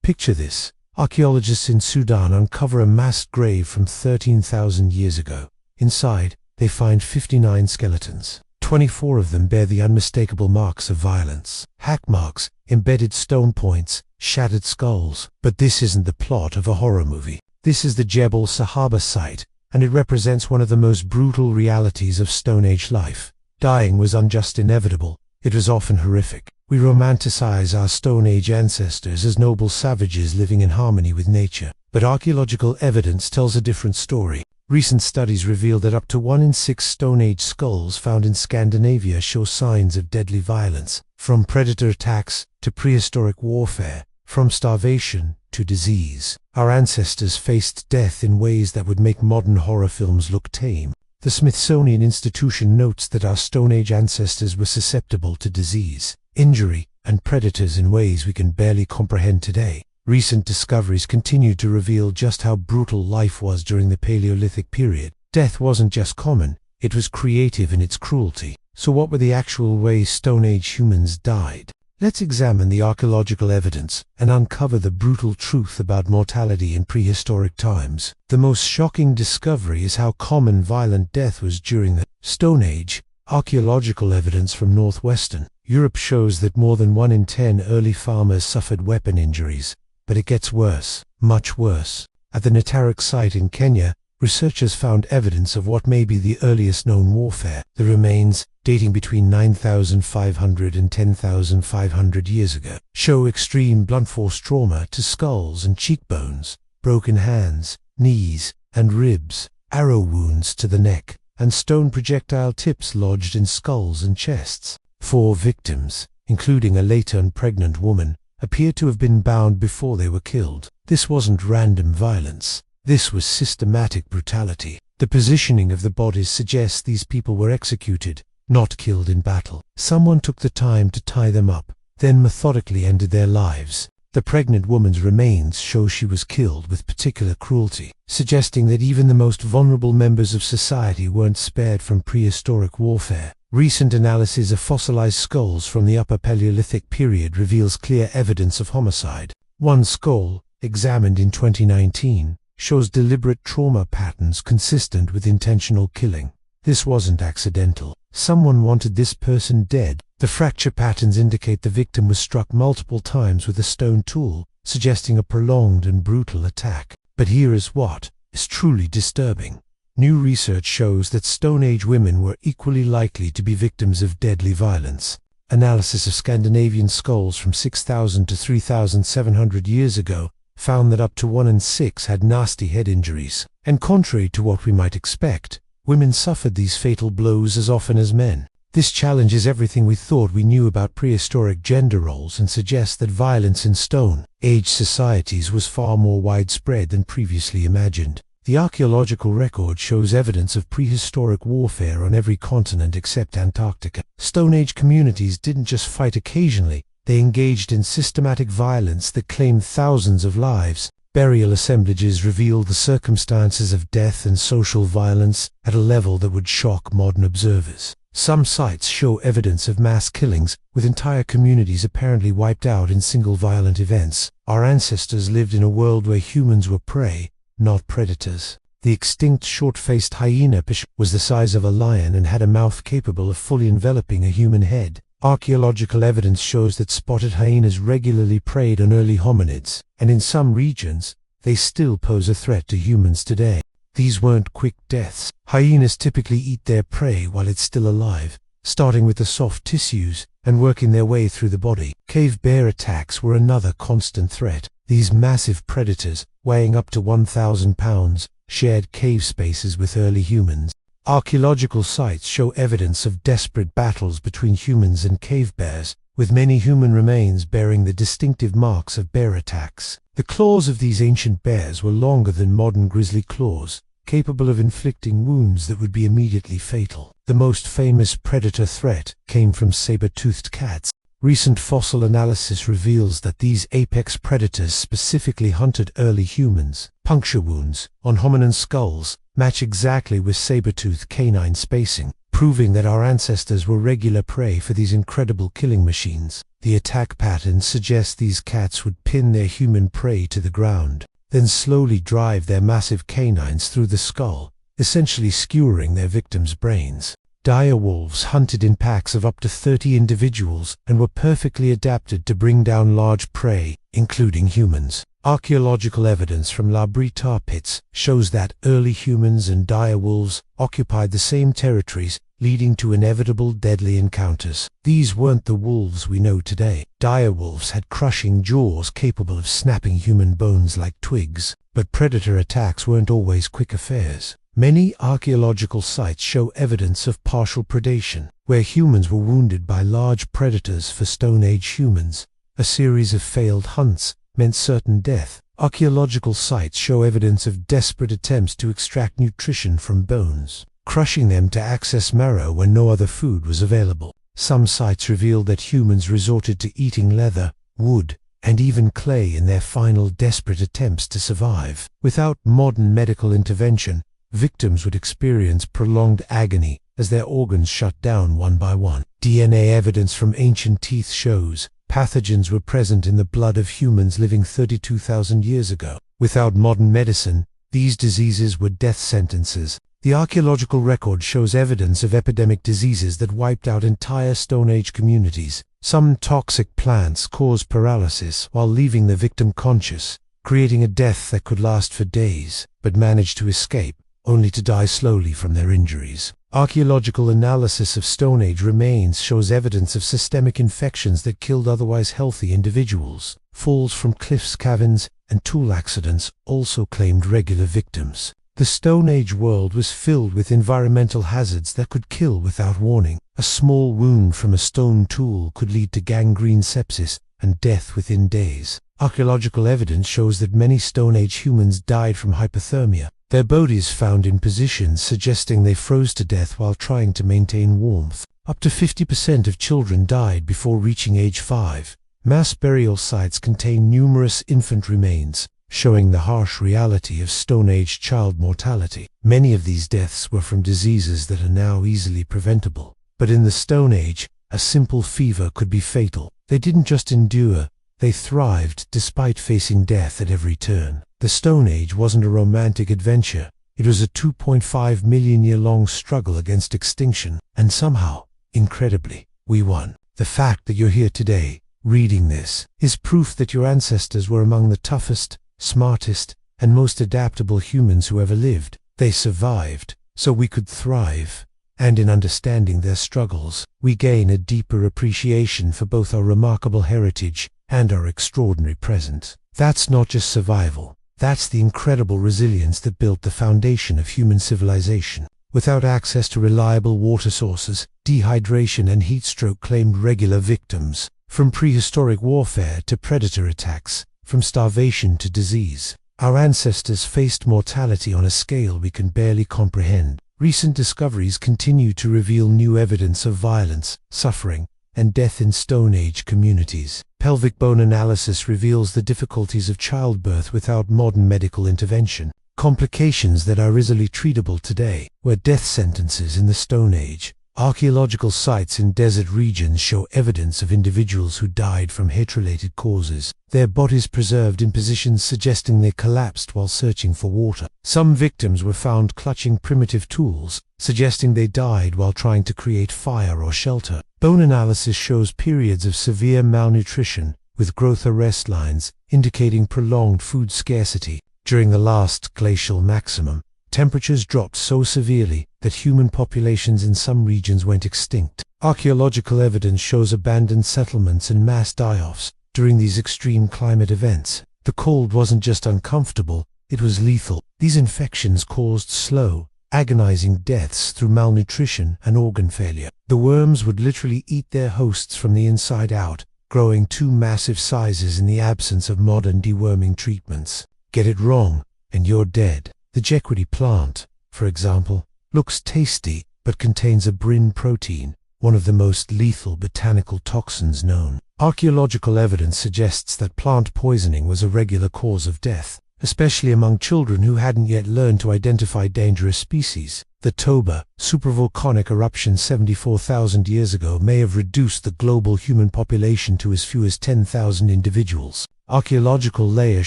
Picture this. Archaeologists in Sudan uncover a mass grave from 13,000 years ago. Inside, they find 59 skeletons. 24 of them bear the unmistakable marks of violence. Hack marks, embedded stone points, shattered skulls. But this isn't the plot of a horror movie. This is the Jebel Sahaba site, and it represents one of the most brutal realities of Stone Age life. Dying was unjust inevitable. It was often horrific. We romanticize our Stone Age ancestors as noble savages living in harmony with nature. But archaeological evidence tells a different story. Recent studies reveal that up to 1 in 6 Stone Age skulls found in Scandinavia show signs of deadly violence, from predator attacks to prehistoric warfare, from starvation to disease. Our ancestors faced death in ways that would make modern horror films look tame. The Smithsonian Institution notes that our Stone Age ancestors were susceptible to disease, injury, and predators in ways we can barely comprehend today. Recent discoveries continue to reveal just how brutal life was during the Paleolithic period. Death wasn't just common, it was creative in its cruelty. So what were the actual ways Stone Age humans died? Let's examine the archaeological evidence and uncover the brutal truth about mortality in prehistoric times. The most shocking discovery is how common violent death was during the Stone Age. Archaeological evidence from northwestern Europe shows that more than 1 in 10 early farmers suffered weapon injuries. But it gets worse, much worse. At the Nataruk site in Kenya, researchers found evidence of what may be the earliest known warfare. The remains, dating between 9,500 and 10,500 years ago, show extreme blunt force trauma to skulls and cheekbones, broken hands, knees, and ribs, arrow wounds to the neck, and stone projectile tips lodged in skulls and chests. 4 victims, including a late-term pregnant woman, appear to have been bound before they were killed. This wasn't random violence. This was systematic brutality. The positioning of the bodies suggests these people were executed, not killed in battle. Someone took the time to tie them up, then methodically ended their lives. The pregnant woman's remains show she was killed with particular cruelty, suggesting that even the most vulnerable members of society weren't spared from prehistoric warfare. Recent analysis of fossilized skulls from the Upper Paleolithic period reveals clear evidence of homicide. One skull, examined in 2019, shows deliberate trauma patterns consistent with intentional killing. This wasn't accidental. Someone wanted this person dead. The fracture patterns indicate the victim was struck multiple times with a stone tool, suggesting a prolonged and brutal attack. But here is what is truly disturbing. New research shows that Stone Age women were equally likely to be victims of deadly violence. Analysis of Scandinavian skulls from 6,000 to 3,700 years ago found that up to 1 in 6 had nasty head injuries. And contrary to what we might expect, women suffered these fatal blows as often as men. This challenges everything we thought we knew about prehistoric gender roles and suggests that violence in Stone Age societies was far more widespread than previously imagined. The archaeological record shows evidence of prehistoric warfare on every continent except Antarctica. Stone Age communities didn't just fight occasionally, they engaged in systematic violence that claimed thousands of lives. Burial assemblages reveal the circumstances of death and social violence at a level that would shock modern observers. Some sites show evidence of mass killings, with entire communities apparently wiped out in single violent events. Our ancestors lived in a world where humans were prey, not predators. The extinct short-faced hyena was the size of a lion and had a mouth capable of fully enveloping a human head. Archaeological evidence shows that spotted hyenas regularly preyed on early hominids, and in some regions, they still pose a threat to humans today. These weren't quick deaths. Hyenas typically eat their prey while it's still alive, starting with the soft tissues and working their way through the body. Cave bear attacks were another constant threat. These massive predators, weighing up to 1,000 pounds, shared cave spaces with early humans. Archaeological sites show evidence of desperate battles between humans and cave bears, with many human remains bearing the distinctive marks of bear attacks. The claws of these ancient bears were longer than modern grizzly claws, capable of inflicting wounds that would be immediately fatal. The most famous predator threat came from saber-toothed cats. Recent fossil analysis reveals that these apex predators specifically hunted early humans. Puncture wounds on hominin skulls match exactly with saber-tooth canine spacing. proving that our ancestors were regular prey for these incredible killing machines. The attack patterns suggest these cats would pin their human prey to the ground, then slowly drive their massive canines through the skull, essentially skewering their victims' brains. Dire wolves hunted in packs of up to 30 individuals and were perfectly adapted to bring down large prey, including humans. Archaeological evidence from La Brita pits shows that early humans and dire wolves occupied the same territories, leading to inevitable deadly encounters. These weren't the wolves we know today. Dire wolves had crushing jaws capable of snapping human bones like twigs, but predator attacks weren't always quick affairs. Many archaeological sites show evidence of partial predation, where humans were wounded by large predators. For Stone Age humans, a series of failed hunts meant certain death. Archaeological sites show evidence of desperate attempts to extract nutrition from bones, crushing them to access marrow when no other food was available. Some sites reveal that humans resorted to eating leather, wood, and even clay in their final desperate attempts to survive. Without modern medical intervention, victims would experience prolonged agony as their organs shut down one by one. DNA evidence from ancient teeth shows pathogens were present in the blood of humans living 32,000 years ago. Without modern medicine, these diseases were death sentences. The archaeological record shows evidence of epidemic diseases that wiped out entire Stone Age communities. Some toxic plants caused paralysis while leaving the victim conscious, creating a death that could last for days, but managed to escape, only to die slowly from their injuries. Archaeological analysis of Stone Age remains shows evidence of systemic infections that killed otherwise healthy individuals. Falls from cliffs, caverns, and tool accidents also claimed regular victims. The Stone Age world was filled with environmental hazards that could kill without warning. A small wound from a stone tool could lead to gangrene, sepsis, and death within days. Archaeological evidence shows that many Stone Age humans died from hypothermia, their bodies found in positions suggesting they froze to death while trying to maintain warmth. Up to 50% of children died before reaching age 5. Mass burial sites contain numerous infant remains, showing the harsh reality of Stone Age child mortality. Many of these deaths were from diseases that are now easily preventable. But in the Stone Age, a simple fever could be fatal. They didn't just endure, they thrived despite facing death at every turn. The Stone Age wasn't a romantic adventure. It was a 2.5 million year long struggle against extinction, and somehow, incredibly, we won. The fact that you're here today, reading this, is proof that your ancestors were among the toughest, smartest, and most adaptable humans who ever lived. They survived, so we could thrive. And in understanding their struggles, we gain a deeper appreciation for both our remarkable heritage and our extraordinary present. That's not just survival. That's the incredible resilience that built the foundation of human civilization. Without access to reliable water sources, dehydration and heat stroke claimed regular victims. From prehistoric warfare to predator attacks, from starvation to disease, our ancestors faced mortality on a scale we can barely comprehend. Recent discoveries continue to reveal new evidence of violence, suffering, and death in Stone Age communities. Pelvic bone analysis reveals the difficulties of childbirth without modern medical intervention. Complications that are easily treatable today were death sentences in the Stone Age. Archaeological sites in desert regions show evidence of individuals who died from heat-related causes, their bodies preserved in positions suggesting they collapsed while searching for water. Some victims were found clutching primitive tools, suggesting they died while trying to create fire or shelter. Bone analysis shows periods of severe malnutrition, with growth arrest lines indicating prolonged food scarcity. During the last glacial maximum, temperatures dropped so severely that human populations in some regions went extinct. Archaeological evidence shows abandoned settlements and mass die-offs during these extreme climate events. The cold wasn't just uncomfortable, it was lethal. These infections caused slow, agonizing deaths through malnutrition and organ failure. The worms would literally eat their hosts from the inside out, growing to massive sizes in the absence of modern deworming treatments. Get it wrong, and you're dead. The jequity plant, for example, looks tasty but contains a brin protein, one of the most lethal botanical toxins known. Archaeological evidence suggests that plant poisoning was a regular cause of death. especially among children who hadn't yet learned to identify dangerous species. The Toba supervolcanic eruption 74,000 years ago may have reduced the global human population to as few as 10,000 individuals. Archaeological layers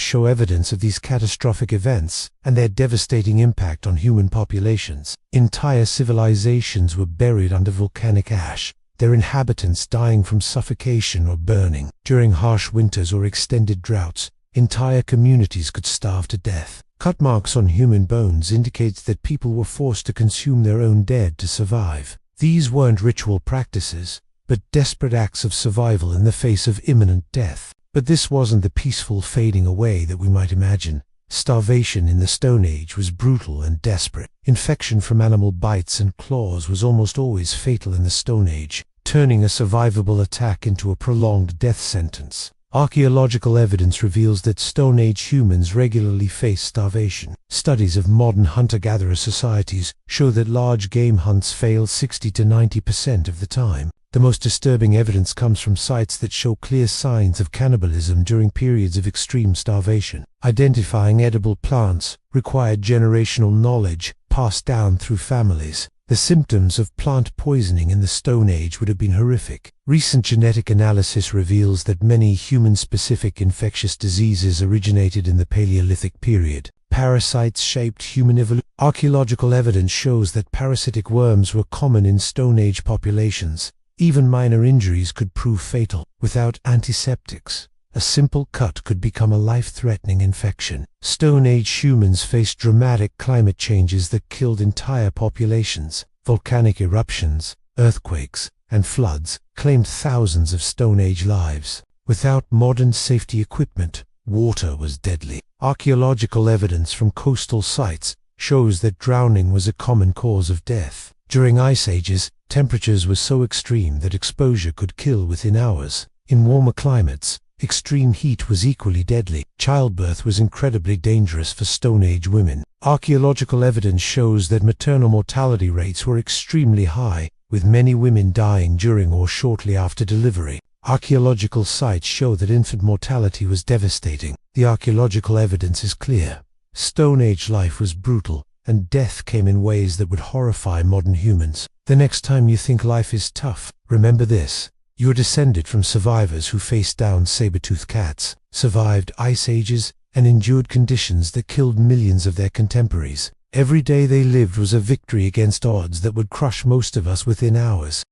show evidence of these catastrophic events and their devastating impact on human populations. Entire civilizations were buried under volcanic ash, their inhabitants dying from suffocation or burning. During harsh winters or extended droughts, entire communities could starve to death. Cut marks on human bones indicates that people were forced to consume their own dead to survive. These weren't ritual practices, but desperate acts of survival in the face of imminent death. But this wasn't the peaceful fading away that we might imagine. Starvation in the Stone Age was brutal and desperate. Infection from animal bites and claws was almost always fatal in the Stone Age, turning a survivable attack into a prolonged death sentence. Archaeological evidence reveals that Stone Age humans regularly faced starvation. Studies of modern hunter-gatherer societies show that large game hunts fail 60 to 90% of the time. The most disturbing evidence comes from sites that show clear signs of cannibalism during periods of extreme starvation. Identifying edible plants required generational knowledge passed down through families. The symptoms of plant poisoning in the Stone Age would have been horrific. Recent genetic analysis reveals that many human-specific infectious diseases originated in the Paleolithic period. Parasites shaped human evolution. Archaeological evidence shows that parasitic worms were common in Stone Age populations. Even minor injuries could prove fatal. Without antiseptics, a simple cut could become a life-threatening infection. Stone Age humans faced dramatic climate changes that killed entire populations. Volcanic eruptions, earthquakes, and floods claimed thousands of Stone Age lives. Without modern safety equipment, water was deadly. Archaeological evidence from coastal sites shows that drowning was a common cause of death. During ice ages, temperatures were so extreme that exposure could kill within hours. In warmer climates, extreme heat was equally deadly. Childbirth was incredibly dangerous for Stone Age women. Archaeological evidence shows that maternal mortality rates were extremely high, with many women dying during or shortly after delivery. Archaeological sites show that infant mortality was devastating. The archaeological evidence is clear. Stone Age life was brutal, and death came in ways that would horrify modern humans. The next time you think life is tough, remember this. You're descended from survivors who faced down saber-toothed cats, survived ice ages, and endured conditions that killed millions of their contemporaries. Every day they lived was a victory against odds that would crush most of us within hours.